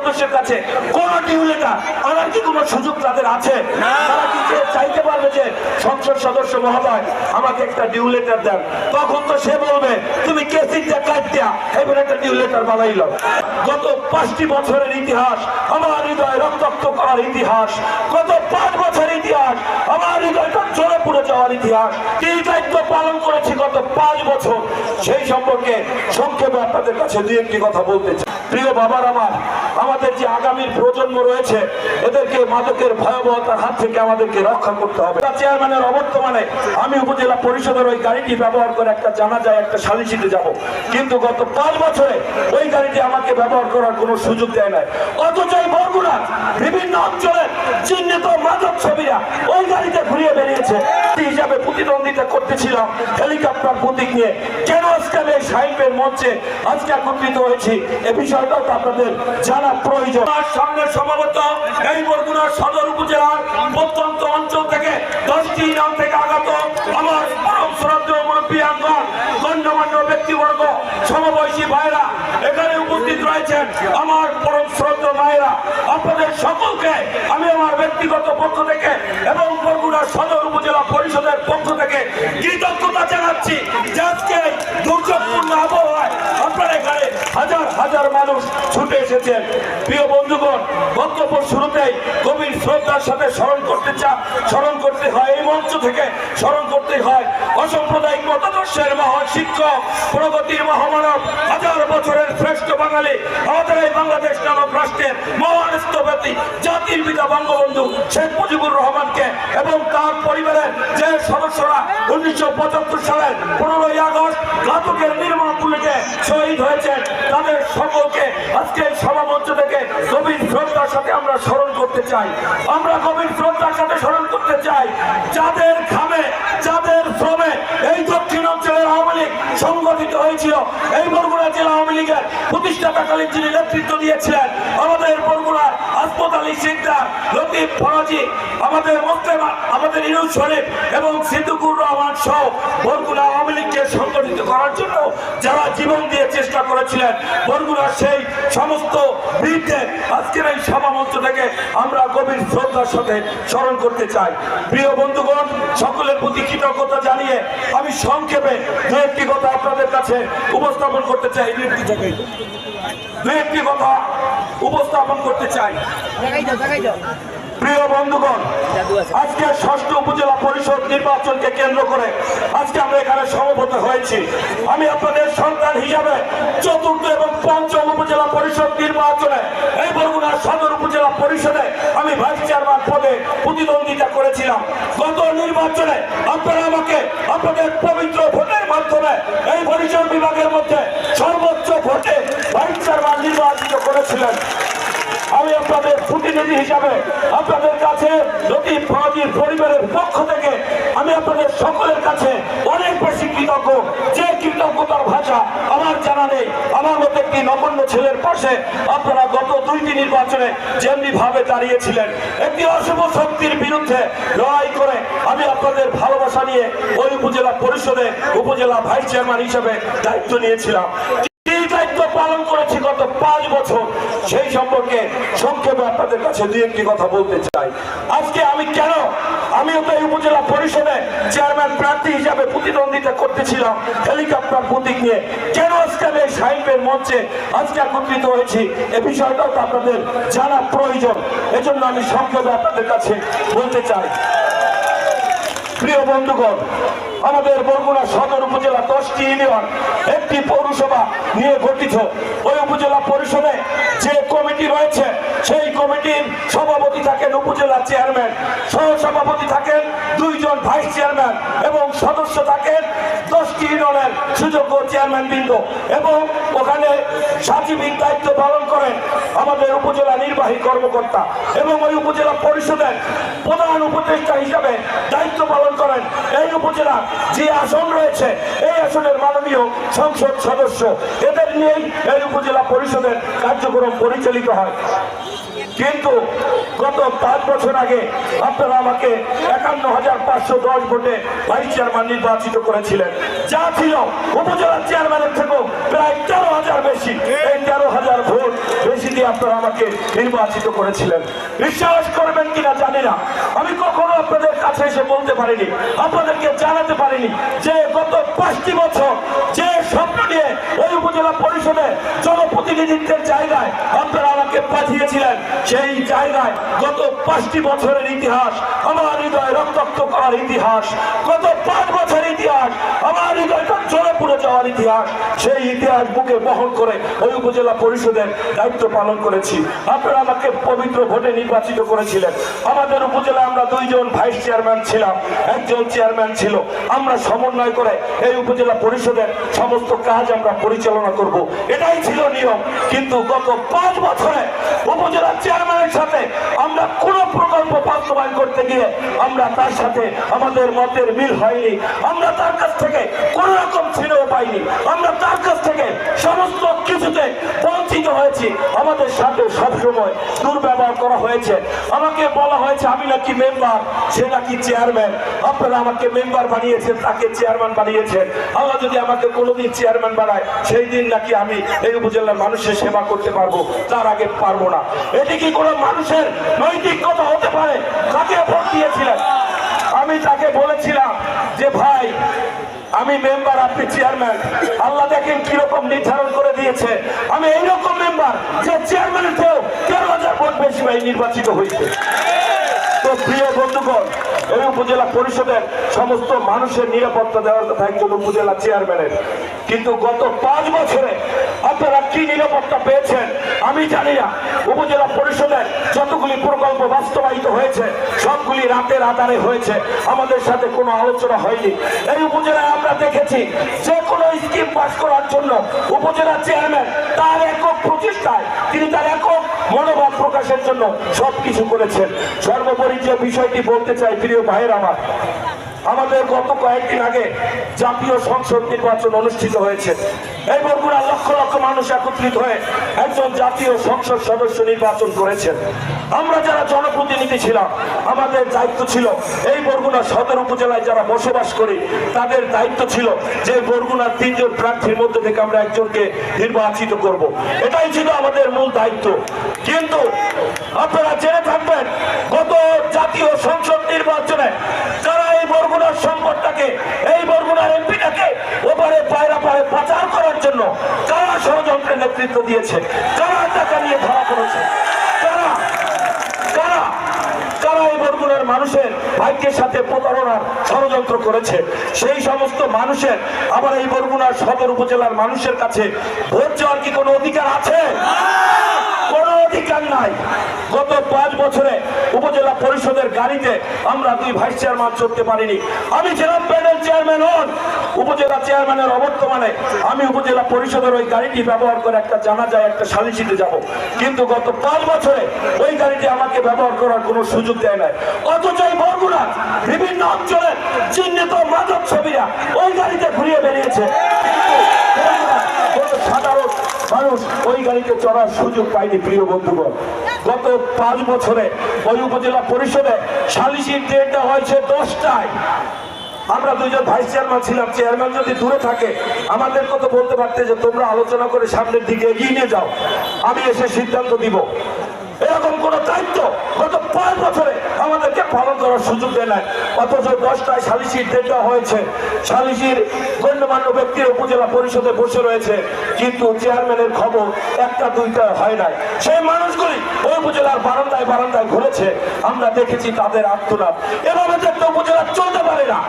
মানুষের কাছে কোন ডিউলেটার আনার কি কোনো সুযোগ তাদের আছে? তারা কি চাইতে পারবে যে সংসদ সদস্য মহোদয় আমাকে একটা ডিউলেটার দেন? তখন তো সে বলবে তুমি কেসিটা কাটতিয়া এবার একটা ডিউলেটার বানাইল। গত 5টি বছরের ইতিহাস আমার হৃদয় রক্তাক্ত করার ইতিহাস, গত 5 বছরের ইতিহাস আমার হৃদয়টা জ্বলে পুড়ে যাওয়ার ইতিহাস। কি দায়িত্ব পালন করেছি গত 5 বছর, সেই সম্পর্কে সংক্ষেপে আপনাদের কাছে দুই একটি কথা বলতে চাই। প্রিয় বাবার আমার, আমাদের যে আগামীর প্রজন্ম রয়েছে এদেরকে মাদকের ভয়াবহতার হাত থেকে আমাদেরকে রক্ষা করতে হবে। চেয়ারম্যানের অবর্তমানে আমি উপজেলা পরিষদের ওই গাড়িটি ব্যবহার করে একটা জানাজায় একটা সালিশিতে যাব, কিন্তু গত 5 বছরে ওই গাড়িটি আমাকে ব্যবহার করার কোনো সুযোগ দেয় নাই। অথচ বরগুনা বিভিন্ন অঞ্চলের চিহ্নিত মাদক ছবিরা ওই গাড়িতে ঘুরিয়ে বেরিয়েছে। হিসাবে প্রতিদ্বন্দ্বিতা করতেছিলাম হেলিকপ্টার প্রতীক নিয়ে। কেন আজকে আমি এই সাহিত্যের মঞ্চে আজকে একত্রিত হয়েছি এ বিষয়টাও তো আপনাদের জানা প্রয়োজন। সামনে সম্ভবত এই বরগুনা সদর উপজেলার প্রত্যন্ত অঞ্চল থেকে 10টি ইউনিয়ন থেকে আগত আমার পরম শ্রদ্ধেয় মুরব্বিয়ানগণ, গণ্যমান্য ব্যক্তিবর্গ, সমবয়সী ভাইরা এখানে উপস্থিত রয়েছেন। আমার পরম শ্রদ্ধেয় ভাইরা, আপনাদের সকলকে আমি আমার ব্যক্তিগত পক্ষ থেকে এবং বরগুনা সদর উপজেলা পরিষদের পক্ষ থেকে কৃতজ্ঞতা জানাচ্ছি যে আজকে দুর্যোগপূর্ণ আবহাওয়ায় আপনারা এখানে হাজার হাজার মানুষ ছুটে এসেছেন। প্রিয় বন্ধুগণ, বক্তব্য শুরুতেই গভীর শ্রদ্ধার সাথে স্মরণ করতে হয়, এই মঞ্চ থেকে স্মরণ করতে হয় অসাম্প্রদায়িক মতাদর্শের মহান শিক্ষক, প্রগতির মহামানব, হাজার বছরের শ্রেষ্ঠ বাঙালি, আমাদের এই বাংলাদেশ নামক রাষ্ট্রের মহান স্থপতি, জাতির পিতা বঙ্গবন্ধু শেখ মুজিবুর রহমানকে এবং তার পরিবারের যে সদস্যরা 1975 সালের 15ই আগস্ট ঘাতকের নির্মম গুলিতে শহীদ হয়েছেন তাদের সকলকে আজকে সভামঞ্চ থেকে গভীর শ্রদ্ধার সাথে আমরা স্মরণ করতে চাই। আমরা গভীর শ্রদ্ধার সাথে স্মরণ করতে চাই যাদের ঘামে, যাদের শ্রমে এই দক্ষিণ অঞ্চলের আওয়ামী লীগ সংগঠিত হয়েছিল। এই বরগুনা জেলা আওয়ামী লীগের প্রতিষ্ঠাতাকালীন যিনি নেতৃত্ব দিয়েছিলেন আমাদের বরগুনার আসমত আলী সিকদার, লতিফ ফরাজি, আমাদের মোস্তেমা, আমাদের ইনুস শরীফ এবং সিদ্দিকুর রহমান সহ বরগুনা আওয়ামী লীগকে সংগঠিত করার জন্য যারা জীবন দিয়ে চেষ্টা করেছিলেন, বরগুনার সেই সমস্ত বীরদের আজকের এই সভামঞ্চ থেকে আমরা গভীর শ্রদ্ধার সাথে স্মরণ করতে চাই। প্রিয় বন্ধুগণ, সকলের প্রতি কৃতজ্ঞতা জানিয়ে আমি সংক্ষেপে দু একটি কথা আপনাদের কাছে উপস্থাপন করতে চাই। প্রিয় বন্ধুগণ, আজকে 6ষ্ঠ উপজেলা পরিষদ নির্বাচনকে কেন্দ্র করে আজকে আমরা এখানে সমবেত হয়েছি। আমি আপনাদের সন্তান হিসাবে 4র্থ এবং 5ম উপজেলা পরিষদ নির্বাচনে এই বরগুনা সদর উপজেলা পরিষদে আমি ভাইস চেয়ারম্যান পদে প্রতিদ্বন্দ্বিতা করেছিলাম। গত নির্বাচনে আপনারা আমাকে আপনাদের পবিত্র ভোটের মাধ্যমে এই পরিষদ বিভাগের মধ্যে সর্বোচ্চ ভোটে ভাইস চেয়ারম্যান নির্বাচিত করেছিলেন। আমি আপনাদের প্রতিনিধি হিসাবে আপনাদের কাছে লতিফ ফরাজির পরিবারের পক্ষ থেকে আমি আপনাদের সকলের কাছে অনেক বেশি কৃতজ্ঞ, যে কৃতজ্ঞতার ভাষা আমার জানা নেই। আমার মতো একটি নগণ্য ছেলের পাশে আপনারা গত 2টি নির্বাচনে যেমনি ভাবে দাঁড়িয়েছিলেন, একটি অশুভ শক্তির বিরুদ্ধে লড়াই করে আমি আপনাদের ভালোবাসা নিয়ে ওই উপজেলা পরিষদে উপজেলা ভাইস চেয়ারম্যান হিসেবে দায়িত্ব নিয়েছিলাম। দায়িত্ব পালন করেছি গত 5 বছর, সেই সম্পর্কে সংক্ষেপে আপনাদের কাছে দুই একটি কথা বলতে চাই। আজকে আমিও তো এই উপজেলা পরিষদে চেয়ারম্যান প্রার্থী হিসাবে প্রতিদ্বন্দ্বিতা করতেছিলাম হেলিকপ্টার প্রতীক নিয়ে। কেন আজকে আমি এই সাহিত্যের মঞ্চে আজকে একত্রিত হয়েছি এ বিষয়টাও তো আপনাদের জানা প্রয়োজন, এজন্য আমি সংক্ষেপে আপনাদের কাছে বলতে চাই। প্রিয় বন্ধুগণ, আমাদের বরগুনা সদর উপজেলা 10টি ইউনিয়ন, 1টি পৌরসভা নিয়ে গঠিত। ওই উপজেলা পরিষদে যে কমিটি রয়েছে সেই কমিটির সভাপতি থাকেন উপজেলা চেয়ারম্যান, সহসভাপতি থাকেন 2 জন ভাইস চেয়ারম্যান এবং সদস্য থাকেন 10টি ইউনিয়নের সুযোগ্য চেয়ারম্যান বৃন্দ, এবং ওখানে সাচিবিক দায়িত্ব পালন করেন আমাদের উপজেলা নির্বাহী কর্মকর্তা, এবং ওই উপজেলা পরিষদের প্রধান উপদেষ্টা হিসাবে দায়িত্ব পালন করেন এই উপজেলা যে আসন রয়েছে এই আসনের মাননীয় সংসদ সদস্য। এদের নিয়েই এই উপজেলা পরিষদের কার্যক্রম পরিচালিত হয়। কিন্তু গত 5 বছর আগে আপনারা আমাকে 51,510 ভোটে ভাইস চেয়ারম্যান নির্বাচিত করেছিলেন, যা ছিল উপজেলা চেয়ারম্যানের থেকেও প্রায় 13,000 বেশি। এই 13,000 ভোট বেশি দিয়ে আপনারা আমাকে নির্বাচিত করেছিলেন। বিশ্বাস করবেন কিনা জানি না, আমি কখনো আপনাদের কাছে এসে বলতে পারিনি, আপনাদেরকে জানাতে পারিনি যে গত 5টি বছর যে স্বপ্ন নিয়ে ওই উপজেলা পরিষদে জনপ্রতিনিধিত্বের জায়গায় আপনারা আমাকে পাঠিয়েছিলেন, সেই জায়গায় গত 5টি বছরের ইতিহাস, আমার হৃদয় রক্তাক্ত করার ইতিহাস, গত 5 বছরের ইতিহাস, আমার হৃদয়টা জ্বলে পুড়ে যাওয়ার ইতিহাস, সেই ইতিহাস বুকে বহন করে ওই উপজেলা পরিষদের দায়িত্ব পালন করেছি। আপনারা আমাকে পবিত্র ভোটে নির্বাচিত করেছিলেন। আমাদের উপজেলায় আমরা 2 জন ভাইস চেয়ারম্যান ছিলাম, 1 জন চেয়ারম্যান ছিল। আমরা সমন্বয় করে এই উপজেলা পরিষদের সমস্ত কাজ আমরা পরিচালনা করব, এটাই ছিল নিয়ম। কিন্তু গত 5 বছরে উপজেলা চেয়ারম্যানের সাথে আমরা কোন প্রকল্প বাস্তবায়ন করতে গিয়ে আমরা তার সাথে আমাদের মতের মিল হয়নি। আমরা তার কাছ থেকে কোন রকম ছিলেও পাইনি। আমরা তার কাছ থেকে সমস্ত কিছুতে বঞ্চিত হয়েছি। আমাদের সাথে সবসময় দুর্ব্যবহার করা হয়েছে। আমাকে বলা হয়েছে আমি নাকি মেম্বার, সে নাকি চেয়ারম্যান। আপনারা আমাকে মেম্বার বানিয়েছেন, তাকে চেয়ারম্যান বানিয়েছেন। আল্লাহ যদি আমাকে কোনোদিন চেয়ারম্যান বানায়, সেই দিন নাকি আমি এই উপজেলার মানুষের সেবা করতে পারবো, তার আগে পারবো না। এটি কি কোনো মানুষের নৈতিক কথা হতে পারে? কাকে ভোট দিয়েছিলেন? আমি তাকে বলেছিলাম যে ভাই আমি মেম্বার, আপনি চেয়ারম্যান। আল্লাহ দেখেন কিরকম নির্ধারণ করে দিয়েছে, আমি এইরকম মেম্বার যে চেয়ারম্যানের চেয়েও 13,000 ভোট বেশি নির্বাচিত হয়েছে। তো প্রিয় বন্ধুগণ, এই উপজেলা পরিষদের সমস্ত মানুষের নিরাপত্তা দেওয়ার কথা একজন উপজেলা চেয়ারম্যানের। কিন্তু গত 5 বছরে আপনারা কি নিরাপত্তা পেয়েছেন আমি জানি না। উপজেলা পরিষদের যতগুলি প্রকল্প বাস্তবায়িত হয়েছে সবগুলি রাতের আধারে হয়েছে, আমাদের সাথে কোনো আলোচনা হয়নি। এই উপজেলায় আমরা দেখেছি যে কোনো স্কিম পাস করার জন্য উপজেলা চেয়ারম্যান তার একক প্রচেষ্টায় তিনি তার একক মনোভাব প্রকাশের জন্য সবকিছু করেছেন। সর্বোপরি যে বিষয়টি বলতে চাই প্রিয় ভাইয়ের আমার, আমাদের গত কয়েকদিন আগে জাতীয় সংসদ নির্বাচন অনুষ্ঠিত হয়েছে। এই বরগুনার লক্ষ লক্ষ মানুষ একত্রিত হয়ে একজন জাতীয় সংসদ সদস্য নির্বাচন করেছেন। আমরা যারা জনপ্রতিনিধি ছিলাম আমাদের দায়িত্ব ছিল এই বরগুনা সদর উপজেলায় যারা বসবাস করি তাদের দায়িত্ব ছিল যে বরগুনার 3 জন প্রার্থীর মধ্যে থেকে আমরা একজনকে নির্বাচিত করব। এটাই ছিল আমাদের মূল দায়িত্ব। কিন্তু আপনারা জেনে থাকবেন গত জাতীয় সংসদ নির্বাচনে যারা এই বরগুনার সম্পদটাকে, এই বরগুনার এমপিটাকে ওপারে পায়রা পাড়ে পাচার করার জন্য যারা ষড়যন্ত্রের নেতৃত্ব দিয়েছে, যারা টাকা নিয়ে ধরা পড়েছে, যারা এই বরগুনার মানুষের ভাগ্যের সাথে প্রতারণার ষড়যন্ত্র করেছে, সেই সমস্ত মানুষের আবার এই বরগুনার সদর উপজেলার মানুষের কাছে ভোট চাওয়ার কি কোনো অধিকার আছে? কোনো অধিকার নাই। গত 5 বছরে উপজেলা পরিষদের গাড়িতে আমরা 2 ভাইস চেয়ারম্যান চড়তে পারিনি। আমি ছিলাম প্যানেল চেয়ারম্যান হন, উপজেলা চেয়ারম্যানের অবর্তমানে আমি উপজেলা পরিষদের ওই গাড়িটি ব্যবহার করে একটা জানাজায় একটা সালিশিতে যাব। কিন্তু গত 5 বছরে ওই গাড়িটি আমাকে ব্যবহার করার কোনো সুযোগ দেয় নাই। অথচ এই বরগুনা বিভিন্ন অঞ্চলের চিহ্নিত মাদক ছবিরা ওই গাড়িতে ঘুরিয়ে বেরিয়েছে, কিন্তু সাধারণ মানুষ ওই গাড়িতে চড়ার সুযোগ পায়নি। প্রিয় বন্ধুগণ, গত 5 বছরে ওই উপজেলা পরিষদে সালিশির ডেটটা হয়েছে 10টায়। আমরা 2 জন ভাইস চেয়ারম্যান ছিলাম। চেয়ারম্যান যদি দূরে থাকে আমাদের কথা বলতে পারতে যে তোমরা আলোচনা করে সামনের দিকে এগিয়ে নিয়ে যাও, আমি এসে সিদ্ধান্ত দিব। এরকম কোন দায়িত্ব গত 5 বছরে আমাদেরকে পালন করার সুযোগ দেয় নাই। অথচ 10টায় সালিশির ডেট দেওয়া হয়েছে, সালিশির গণ্যমান্য ব্যক্তির উপজেলা পরিষদে বসে রয়েছে, কিন্তু চেয়ারম্যানের খবর 1টা 2টা হয় নাই। সেই মানুষগুলি ওই উপজেলার বারান্দায় বারান্দায় ঘুরেছে, আমরা দেখেছি তাদের আত্মনাদ। এভাবে তো একটা উপজেলা চলতে পারে না,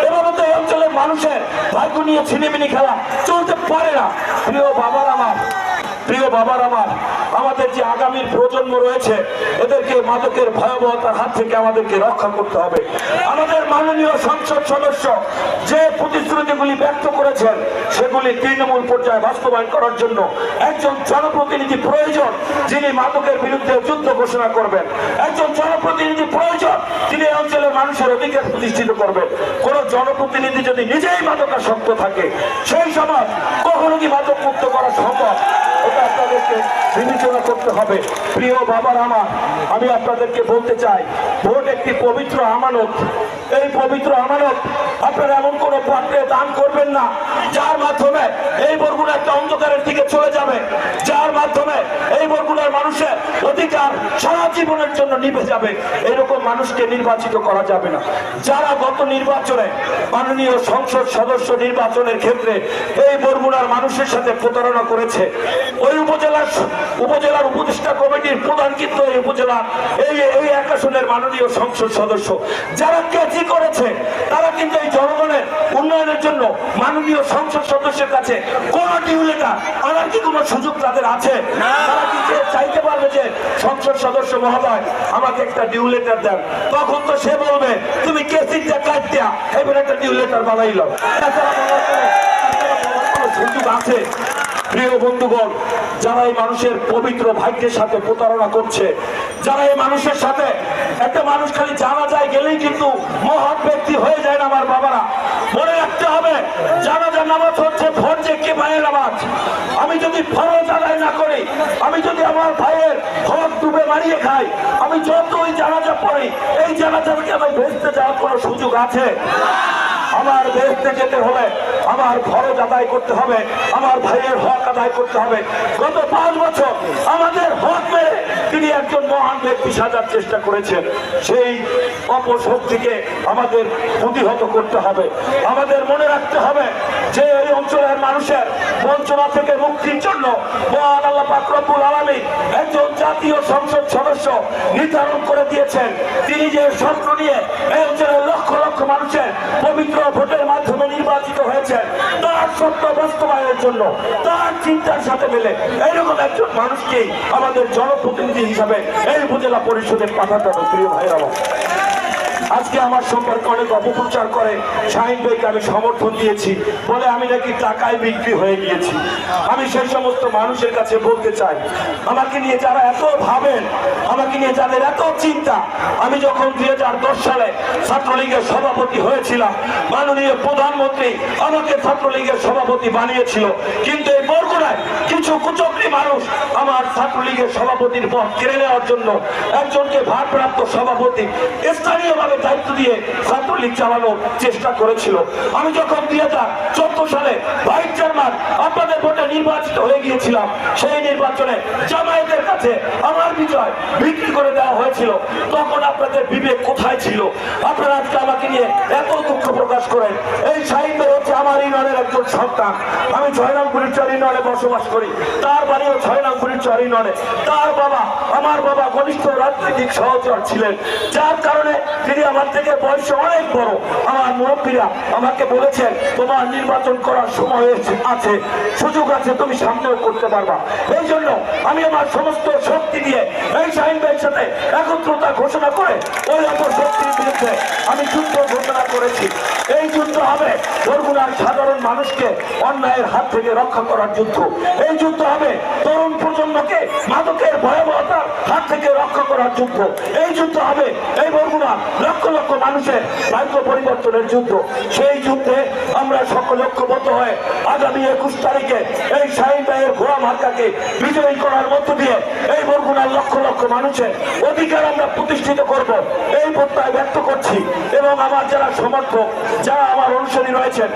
এভাবে তো এই অঞ্চলের মানুষের ভাগ্য নিয়ে ছিনিমিনি খেলা চলতে পারে না। প্রিয় বাবার আমার, প্রিয় বাবার আমার, আমাদের যে আগামীর প্রজন্ম রয়েছে এদেরকে মাদকের ভয়াবহতার হাত থেকে আমাদেরকে রক্ষা করতে হবে। আমাদের মাননীয় সংসদ সদস্য যে প্রতিশ্রুতিগুলি ব্যক্ত করেছেন সেগুলি তৃণমূল পর্যায়ে বাস্তবায়ন করার জন্য একজন জনপ্রতিনিধি প্রয়োজন যিনি মাদকের বিরুদ্ধে যুদ্ধ ঘোষণা করবেন। একজন জনপ্রতিনিধি প্রয়োজন যিনি এই অঞ্চলের মানুষের অধিকার প্রতিষ্ঠিত করবেন। কোন জনপ্রতিনিধি যদি নিজেই মাদকাসক্ত থাকে সেই সমাজ কখনো কি মাদক মুক্ত করা সম্ভব? এটা আপনাদের আমাদেরকে বিবেচনা করতে হবে। প্রিয় বাবার আমার, আমি আপনাদেরকে বলতে চাই, ভোট একটি পবিত্র আমানত। এই পবিত্র আমানত আপনারা এমন কোন পাত্রে দান করবেন না যার মাধ্যমে এই বরগুনা একটা অন্ধকারের দিকে চলে যাবে, যার মাধ্যমে এই বরগুনার মানুষের অধিকার সারা জীবনের জন্য নিভে যাবে। এরকম মানুষকে নির্বাচিত করা যাবে না। যারা গত নির্বাচনে মাননীয় সংসদ সদস্য নির্বাচনের ক্ষেত্রে এই বরগুনার মানুষের সাথে প্রতারণা করেছে, ওই উপজেলার উপদেষ্টা কমিটির প্রধান কিন্তু এই উপজেলার এই এক আসনের মাননীয় সংসদ সদস্য, যারা কেজি করেছে তারা কিন্তু এই জনগণের উন্নয়নের জন্য মাননীয় সংসদ সদস্যের কাছে কোন ডিউ লেটার আনার কি কোনো সুযোগ তাদের আছে? তারা কি চাইতে পারবে যে সংসদ সদস্য মহোদয় আমাকে একটা ডিউ লেটার দেন? তখন তো সে বলবে তুমি কেসিটা কাটতে এবার একটা ডিউ লেটার বানাইল। সুযোগ আছে? প্রিয় বন্ধুগণ, যারা এই মানুষের পবিত্র ভাগ্যের সাথে প্রতারণা করছে, যারা এই মানুষের সাথে, একটা মানুষ খালি জানা যায় গেলেই কিন্তু মহান ব্যক্তি হয়ে যায় না। আমার বাবারা, মনে রাখতে হবে জানাজার নামাজ হচ্ছে ফরজে কিফায়ের নামাজ। আমি যদি ফরজ আদায় না করি, আমি যদি আমার ভাইয়ের হক ডুবে মারিয়ে খাই, আমি যতই জানাজা পড়ি, এই জানাজাকে আমি ভেস্তে যাওয়ার কোনো সুযোগ আছে? আমার বেহেশতে যেতে হলে আমার ফরজ আদায় করতে হবে, আমার ভাইয়ের হক আদায় করতে হবে। গত 5 বছর আমাদের হক মেরে তিনি একজন মহান ব্যক্তি সাজার চেষ্টা করেছেন। সেই অপশক্তিকে আমাদের প্রতিহত করতে হবে। আমাদের মনে রাখতে হবে যে এই অঞ্চলের মানুষের বঞ্চনা থেকে মুক্তির জন্য মহান আল্লাহ পাক রব্বুল আলামিন একজন জাতীয় সংসদ সদস্য নির্ধারণ করে দিয়েছেন। তিনি যে স্বপ্ন নিয়ে এই অঞ্চলের লক্ষ লক্ষ মানুষের পবিত্র ভোটের মাধ্যমে নির্বাচিত হয়েছে, তার স্বপ্ন বাস্তবায়নের জন্য তার চিন্তার সাথে মিলে এইরকম একজন মানুষকে আমাদের জনপ্রতিনিধি হিসাবে এই উপজেলা পরিষদে পাঠাতে হবে। প্রিয় ভাইরা, আজকে আমার সম্পর্কে অনেক অপপ্রচার করে শাহিন ভাইকে আমি সমর্থন দিয়েছি বলে আমি নাকি টাকায় বিক্রি হয়ে গিয়েছি। আমি সেই সমস্ত মানুষের কাছে বলতে চাই, আমাকে নিয়ে যারা এত ভাবেন, আমাকে নিয়ে যাদের এত চিন্তা, আমি যখন 2010 সালে ছাত্রলীগের সভাপতি হয়েছিলাম, মাননীয় প্রধানমন্ত্রী আমাকে ছাত্রলীগের সভাপতি বানিয়েছিল, কিন্তু এই বরগুনায় কিছু কুচক্রী মানুষ আমার ছাত্রলীগের সভাপতির পদ কেড়ে নেওয়ার জন্য একজনকে ভারপ্রাপ্ত সভাপতি স্থানীয়ভাবে দায়িত্ব দিয়ে ছাত্রলীগ চালানোর চেষ্টা করেছিল। আমি যখন 2014 সালে ভাইস চেয়ারম্যান আপনাদের ভোটে নির্বাচিত হয়ে গিয়েছিলাম, সেই নির্বাচনে জামায়াতের কাছে আমার বিজয় বিক্রি করে দেওয়া হয়েছিল। তখন আপনাদের বিবেক কোথায় ছিল? আপনারা আজকে আমাকে নিয়ে এত দুঃখ প্রকাশ করেন। এই শাহিন ভাই হচ্ছে আমার ইউনিয়নের একজন সন্তান। আমি 6 নং বুড়িচর ইউনিয়নে বসবাস করি, তার বাড়িও 6 নং বুড়িচর ইউনিয়নে। তার বাবা, আমার বাবা ঘনিষ্ঠ রাজনৈতিক সহচর ছিলেন, যার কারণে তিনি আমার থেকে বয়সে অনেক বড়। আমার মুরব্বীরা আমাকে বলেছেন তোমার নির্বাচন করার সময় আছে, সুযোগ আছে, তুমি সামনেও করতে পারবা। এই জন্য আমি আমার সমস্ত শক্তি দিয়ে এই শাহিন ভাইয়ের সাথে একত্রতা ঘোষণা করে ওই অপশক্তির বিরুদ্ধে আমি যুদ্ধ ঘোষণা করেছি। এই যুদ্ধ হবে বরগুনার সাধারণ মানুষকে অন্যায়ের হাত থেকে রক্ষা করার যুদ্ধ। এই যুদ্ধ হবে তরুণ প্রজন্মকে মাদকের ভয়াবহতার হাত থেকে রক্ষা করার যুদ্ধ। এই যুদ্ধ হবে এই বরগুনা লক্ষ লক্ষ মানুষের ভাগ্য পরিবর্তনের যুদ্ধ। সেই যুদ্ধে আমরা সকল ঐক্যবদ্ধ হয়ে আগামী 21 তারিখে এই শাহিন ভাইয়ের ঘোড়া মার্কাকে বিজয়ী করার মধ্য দিয়ে এই বরগুনার লক্ষ লক্ষ মানুষের অধিকার আমরা প্রতিষ্ঠিত করব, এই প্রত্যয় ব্যক্ত করছি। এবং আমার যারা সমর্থক, যারা আমার অনুসারী রয়েছেন,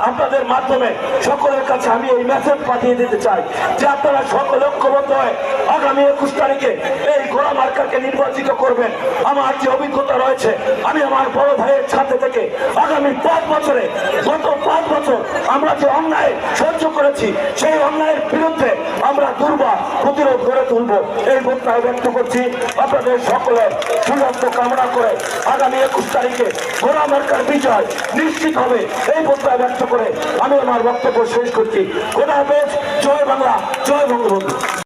আপনাদের মাধ্যমে সকলের কাছে আমি এই মেসেজ পাঠিয়ে দিতে চাই যে আপনারা সকল ঐক্যবদ্ধ হয়ে আগামী 21 তারিখে এই ঘোড়া মার্কাকে নির্বাচিত করবেন। আমার যে অভিজ্ঞতা রয়েছে, আমি আমার বড় ভাইয়ের সাথে থেকে আগামী 5 বছরে, গত 5 বছর আমরা যে অন্যায় সহ্য করেছি, সেই অন্যায়ের বিরুদ্ধে আমরা দুর্বার প্রতিরোধ গড়ে তুলব, এই প্রত্যয় ব্যক্ত করছি। আপনাদের সকলের সুস্বাস্থ্য কামনা করে আগামী 21 তারিখে ঘোড়া মার্কার বিজয় নিশ্চিত হবে, এই প্রত্যয় ব্যক্ত করে আমি আমার বক্তব্য শেষ করছি। খোদা হাফেজ। জয় বাংলা, জয় বঙ্গবন্ধু।